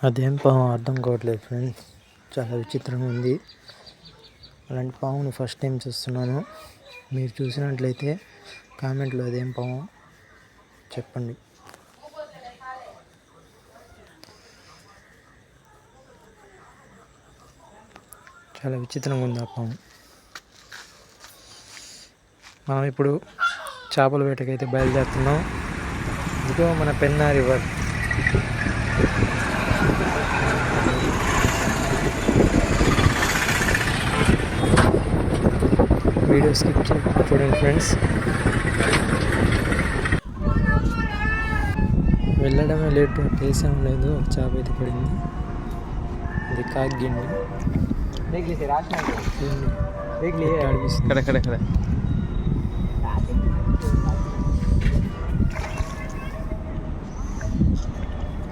అదేం పాము అర్థం కావట్లేదు ఫ్రెండ్స్, చాలా విచిత్రంగా ఉంది. అలాంటి పాముని ఫస్ట్ టైం చూస్తున్నాను. మీరు చూసినట్లయితే కామెంట్లో అదేం పాము చెప్పండి. చాలా విచిత్రంగా ఉంది ఆ పాము. మనం ఇప్పుడు చేపల వేటకైతే బయలుదేరుతున్నాం. ఇదిగో మన పెన్నా రివర్. వీడియో స్కిప్ చూడండి ఫ్రెండ్స్. వెళ్ళడమే లేటు, కేసేం లేదు. ఒక చేప అయితే పడింది, ఇది కాగ్గిండి.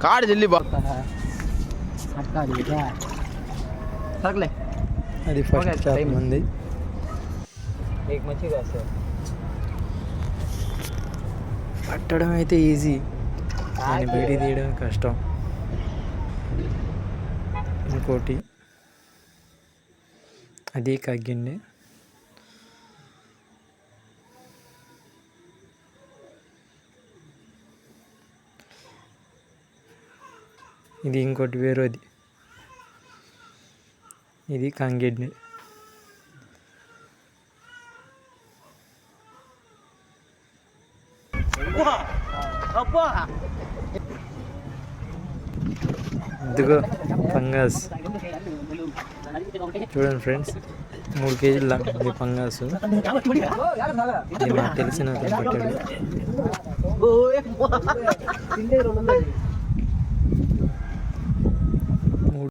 काट जल्दी అది ఫస్ట్ చేప మంది. పట్టడం అయితే ఈజీ, కానీ బయటికి తీయడం కష్టం. ఇంకోటి అది కగ్గిండి. ఇది ఇంకోటి వేరేది, ఇది కంగిడ్ని. ఇదిగో పంగాస్ చూడండి ఫ్రెండ్స్, 3 కేజీలు దాకా ఉంది పంగాసు. ఇది నాకు తెలిసిన పట్టాడు.